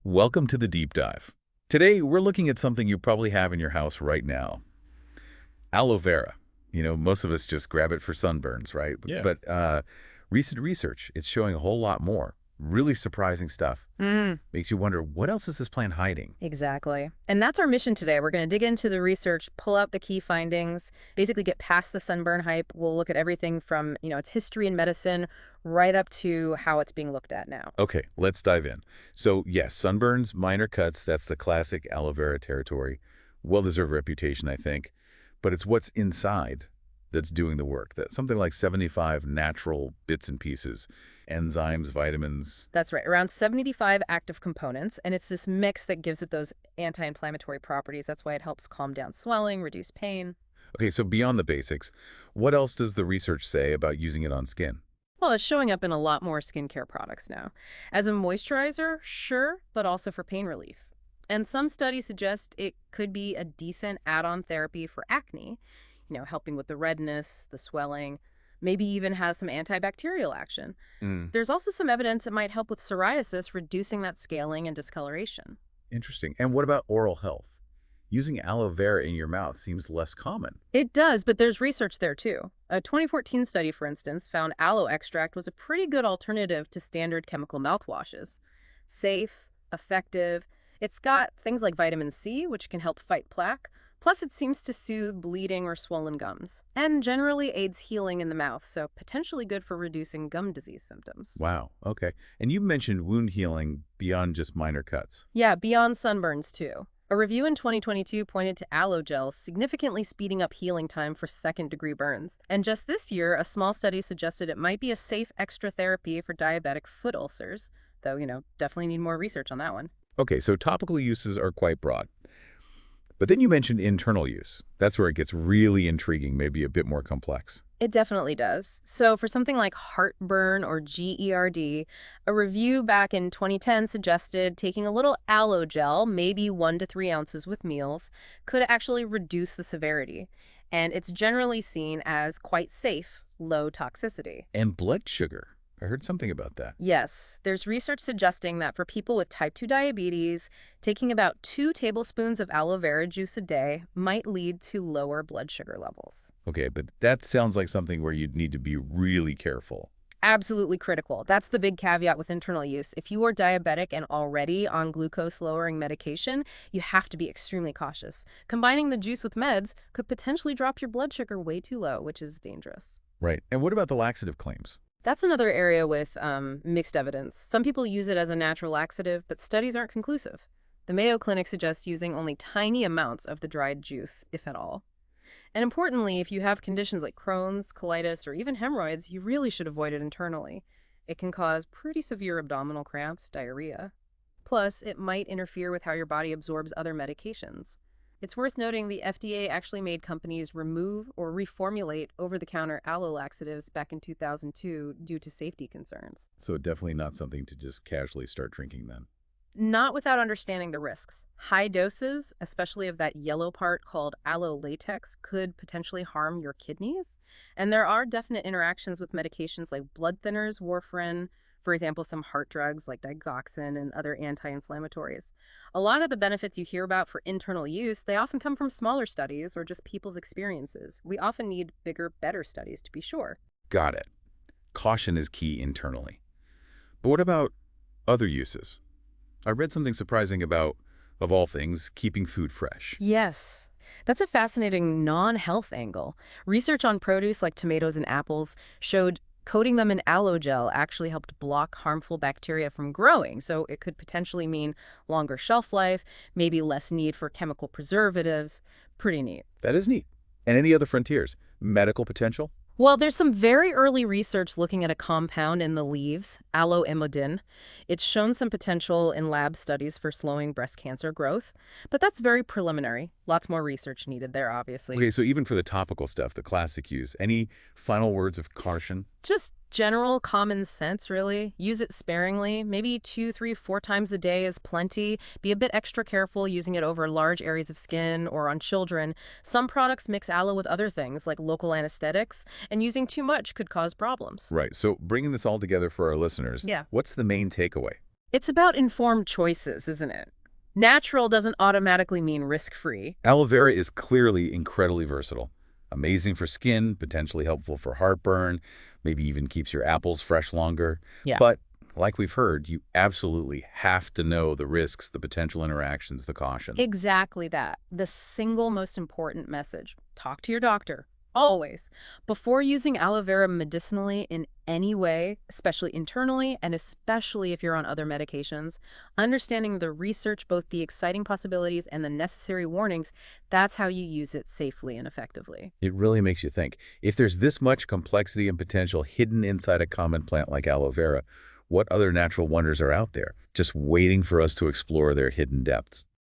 Welcome to the deep dive. Today, we're looking at something you probably have in your house right now. Aloe vera. Most of us just grab it for sunburns, right? Yeah. But recent research, it's showing a whole lot more. Really surprising stuff. Mm, Makes you wonder, what else is this plant hiding? exactly. And that's our mission today. We're going to dig into the research, pull out the key findings, basically get past the sunburn hype. We'll look at everything from, its history in medicine right up to how it's being looked at now. Okay, let's dive in. So, yes, sunburns, minor cuts, that's the classic aloe vera territory. Well-deserved reputation, I think. But it's what's inside that's doing the work. That something like 75 natural bits and pieces, enzymes, vitamins. That's right, around 75 active components, and it's this mix that gives it those anti-inflammatory properties. That's why it helps calm down swelling, reduce pain. Okay, so beyond the basics, what else does the research say about using it on skin? Well, it's showing up in a lot more skincare products now. As a moisturizer, sure, but also for pain relief. And some studies suggest it could be a decent add-on therapy for acne, helping with the redness, the swelling, maybe even has some antibacterial action. Mm, There's also some evidence it might help with psoriasis, reducing that scaling and discoloration. interesting. And what about oral health? Using aloe vera in your mouth seems less common. It does, but there's research there too. A 2014 study, for instance, found aloe extract was a pretty good alternative to standard chemical mouthwashes. Safe, effective. It's got things like vitamin C, which can help fight plaque. Plus, it seems to soothe bleeding or swollen gums, and generally aids healing in the mouth, so potentially good for reducing gum disease symptoms. Wow, okay. And you mentioned wound healing beyond just minor cuts. Yeah, beyond sunburns too. A review in 2022 pointed to aloe gel significantly speeding up healing time for second-degree burns. And just this year, a small study suggested it might be a safe extra therapy for diabetic foot ulcers, though, definitely need more research on that one. Okay, so topical uses are quite broad. But then you mentioned internal use. That's where it gets really intriguing, maybe a bit more complex. It definitely does. So for something like heartburn or GERD, a review back in 2010 suggested taking a little aloe gel, maybe 1 to 3 ounces with meals, could actually reduce the severity. And it's generally seen as quite safe, low toxicity. And blood sugar. I heard something about that. Yes, there's research suggesting that for people with type 2 diabetes, taking about 2 tablespoons of aloe vera juice a day might lead to lower blood sugar levels. Okay, but that sounds like something where you'd need to be really careful. Absolutely critical. That's the big caveat with internal use. If you are diabetic and already on glucose-lowering medication, you have to be extremely cautious. Combining the juice with meds could potentially drop your blood sugar way too low, which is dangerous. Right. And what about the laxative claims? That's another area with mixed evidence. Some people use it as a natural laxative, but studies aren't conclusive. The Mayo Clinic suggests using only tiny amounts of the dried juice, if at all. And importantly, if you have conditions like Crohn's, colitis, or even hemorrhoids, you really should avoid it internally. It can cause pretty severe abdominal cramps, diarrhea. Plus, it might interfere with how your body absorbs other medications. It's worth noting the FDA actually made companies remove or reformulate over-the-counter aloe laxatives back in 2002 due to safety concerns. So definitely not something to just casually start drinking then. Not without understanding the risks. High doses, especially of that yellow part called aloe latex, could potentially harm your kidneys. And there are definite interactions with medications like blood thinners, warfarin, for example, some heart drugs like digoxin and other anti-inflammatories. A lot of the benefits you hear about for internal use, they often come from smaller studies or just people's experiences. We often need bigger, better studies to be sure. Got it. Caution is key internally. But what about other uses? I read something surprising about, of all things, keeping food fresh. Yes. That's a fascinating non-health angle. Research on produce like tomatoes and apples showed coating them in aloe gel actually helped block harmful bacteria from growing, so it could potentially mean longer shelf life, maybe less need for chemical preservatives. Pretty neat. That is neat. And any other frontiers? Medical potential? Well, there's some very early research looking at a compound in the leaves, aloe It's shown some potential in lab studies for slowing breast cancer growth, but that's very preliminary. Lots more research needed there, obviously. Okay, so even for the topical stuff, the classic use, any final words of caution? Just general common sense, really. Use it sparingly. Maybe 2, 3, 4 times a day is plenty. Be a bit extra careful using it over large areas of skin or on children. Some products mix aloe with other things, like local anesthetics, and using too much could cause problems. Right, so bringing this all together for our listeners, Yeah. what's the main takeaway? It's about informed choices, isn't it? Natural doesn't automatically mean risk-free. Aloe vera is clearly incredibly versatile. Amazing for skin, potentially helpful for heartburn, maybe even keeps your apples fresh longer. Yeah. But like we've heard, you absolutely have to know the risks, the potential interactions, the caution. Exactly that. The single most important message. Talk to your doctor. Always. Before using aloe vera medicinally in any way, especially internally, and especially if you're on other medications, understanding the research, both the exciting possibilities and the necessary warnings, that's how you use it safely and effectively. It really makes you think. If there's this much complexity and potential hidden inside a common plant like aloe vera, what other natural wonders are out there, just waiting for us to explore their hidden depths?